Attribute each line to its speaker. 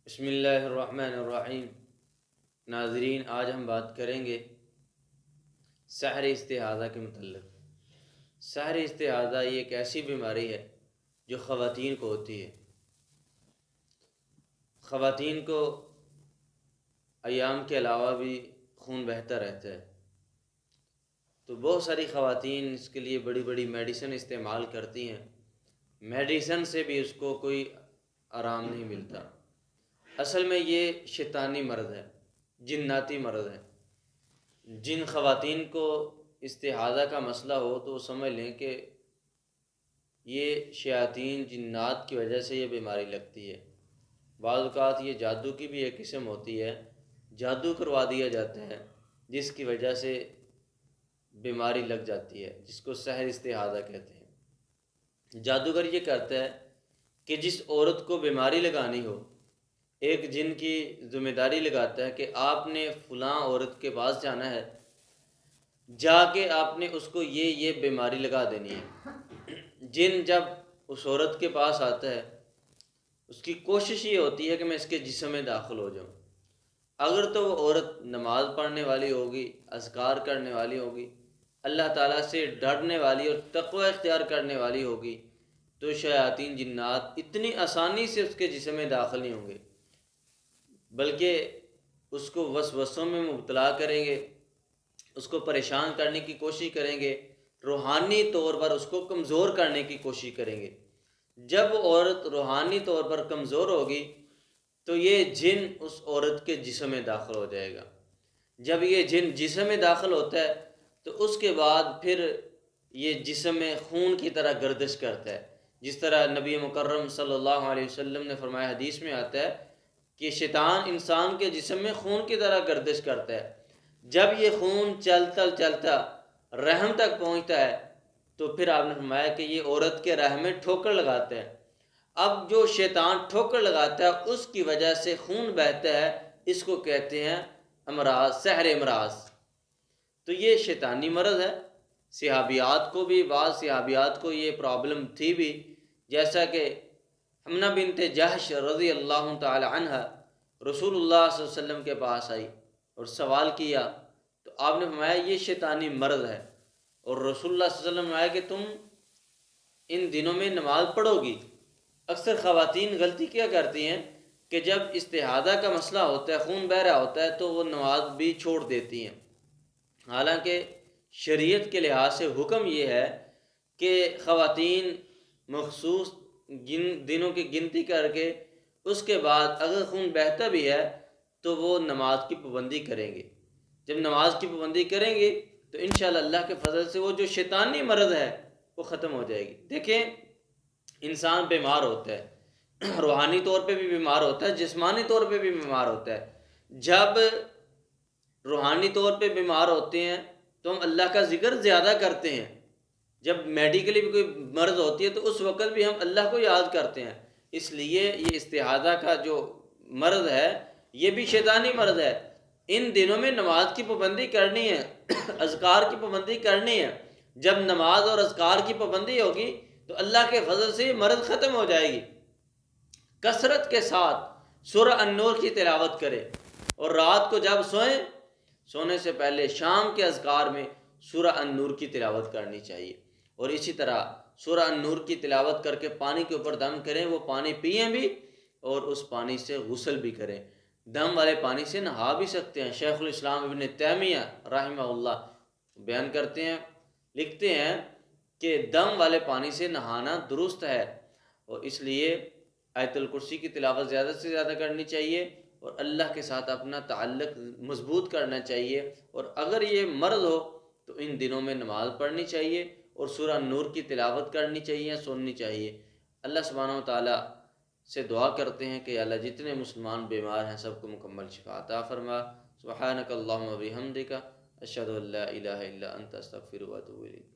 Speaker 1: بسم اللہ الرحمن الرحیم۔ ناظرین، آج ہم بات کریں گے سحر استحاضہ کے متعلق۔ سحر استحاضہ یہ ایک ایسی بیماری ہے جو خواتین کو ہوتی ہے۔ خواتین کو ایام کے علاوہ بھی خون بہتا رہتا ہے، تو بہت ساری خواتین اس کے لیے بڑی بڑی میڈیسن استعمال کرتی ہیں، میڈیسن سے بھی اس کو کوئی آرام نہیں ملتا۔ اصل میں یہ شیطانی مرض ہے، جناتی مرض ہے۔ جن خواتین کو استحاضہ کا مسئلہ ہو تو وہ سمجھ لیں کہ یہ شیاطین جنات کی وجہ سے یہ بیماری لگتی ہے۔ بعض اوقات یہ جادو کی بھی ایک قسم ہوتی ہے، جادو کروا دیا جاتا ہے جس کی وجہ سے بیماری لگ جاتی ہے، جس کو سحر استحاضہ کہتے ہیں۔ جادوگر یہ کرتا ہے کہ جس عورت کو بیماری لگانی ہو، ایک جن کی ذمہ داری لگاتا ہے کہ آپ نے فلاں عورت کے پاس جانا ہے، جا کے آپ نے اس کو یہ بیماری لگا دینی ہے۔ جن جب اس عورت کے پاس آتا ہے، اس کی کوشش یہ ہوتی ہے کہ میں اس کے جسم میں داخل ہو جاؤں۔ اگر تو وہ عورت نماز پڑھنے والی ہوگی، اذکار کرنے والی ہوگی، اللہ تعالیٰ سے ڈرنے والی اور تقوی اختیار کرنے والی ہوگی، تو شیاطین جنات اتنی آسانی سے اس کے جسم میں داخل نہیں ہوں گے، بلکہ اس کو وسوسوں میں مبتلا کریں گے، اس کو پریشان کرنے کی کوشش کریں گے، روحانی طور پر اس کو کمزور کرنے کی کوشش کریں گے۔ جب وہ عورت روحانی طور پر کمزور ہوگی تو یہ جن اس عورت کے جسم میں داخل ہو جائے گا۔ جب یہ جن جسم میں داخل ہوتا ہے تو اس کے بعد پھر یہ جسم میں خون کی طرح گردش کرتا ہے، جس طرح نبی مکرم صلی اللہ علیہ وسلم نے فرمایا، حدیث میں آتا ہے کہ شیطان انسان کے جسم میں خون کی طرح گردش کرتا ہے۔ جب یہ خون چلتا رحم تک پہنچتا ہے تو پھر آپ نے فرمایا کہ یہ عورت کے رحم میں ٹھوکر لگاتا ہے۔ اب جو شیطان ٹھوکر لگاتا ہے اس کی وجہ سے خون بہتا ہے، اس کو کہتے ہیں امراض، سحر امراض۔ تو یہ شیطانی مرض ہے۔ صحابیات کو بھی، بعض صحابیات کو یہ پرابلم تھی بھی، جیسا کہ حمنہ بنت جہش رضی اللہ تعالی عنہ رسول اللہ صلی اللہ علیہ وسلم کے پاس آئی اور سوال کیا تو آپ نے فرمایا یہ شیطانی مرض ہے، اور رسول اللہ صلی اللہ علیہ وسلم نے فرمایا کہ تم ان دنوں میں نماز پڑھو گی۔ اکثر خواتین غلطی کیا کرتی ہیں کہ جب استحاضہ کا مسئلہ ہوتا ہے، خون بہ رہا ہوتا ہے، تو وہ نماز بھی چھوڑ دیتی ہیں۔ حالانکہ شریعت کے لحاظ سے حکم یہ ہے کہ خواتین مخصوص دنوں کی گنتی کر کے اس کے بعد اگر خون بہتا بھی ہے تو وہ نماز کی پابندی کریں گے۔ جب نماز کی پابندی کریں گے تو انشاءاللہ اللہ کے فضل سے وہ جو شیطانی مرض ہے وہ ختم ہو جائے گی۔ دیکھیں، انسان بیمار ہوتا ہے، روحانی طور پہ بھی بیمار ہوتا ہے، جسمانی طور پہ بھی بیمار ہوتا ہے۔ جب روحانی طور پہ بیمار ہوتے ہیں تو ہم اللہ کا ذکر زیادہ کرتے ہیں۔ جب میڈیکلی بھی کوئی مرض ہوتی ہے تو اس وقت بھی ہم اللہ کو یاد کرتے ہیں۔ اس لیے یہ استحاضہ کا جو مرض ہے یہ بھی شیطانی مرض ہے۔ ان دنوں میں نماز کی پابندی کرنی ہے، اذکار کی پابندی کرنی ہے۔ جب نماز اور اذکار کی پابندی ہوگی تو اللہ کے فضل سے یہ مرض ختم ہو جائے گی۔ کثرت کے ساتھ سورہ النور کی تلاوت کرے، اور رات کو جب سونے سے پہلے شام کے اذکار میں سورہ النور کی تلاوت کرنی چاہیے، اور اسی طرح سورہ النور کی تلاوت کر کے پانی کے اوپر دم کریں، وہ پانی پئیں بھی اور اس پانی سے غسل بھی کریں۔ دم والے پانی سے نہا بھی سکتے ہیں۔ شیخ الاسلام ابن تیمیہ رحمہ اللہ بیان کرتے ہیں، لکھتے ہیں کہ دم والے پانی سے نہانا درست ہے، اور اس لیے آیت الکرسی کی تلاوت زیادہ سے زیادہ کرنی چاہیے، اور اللہ کے ساتھ اپنا تعلق مضبوط کرنا چاہیے۔ اور اگر یہ مرض ہو تو ان دنوں میں نماز پڑھنی چاہیے اور سورہ نور کی تلاوت کرنی چاہیے، سننی چاہیے۔ اللہ سبحانہ و تعالیٰ سے دعا کرتے ہیں کہ اللہ جتنے مسلمان بیمار ہیں سب کو مکمل شفا عطا فرما۔ سبحانک اللہم و بحمدک، اشہد ان لا الہ الا انت، استغفرک و اتوب الیک۔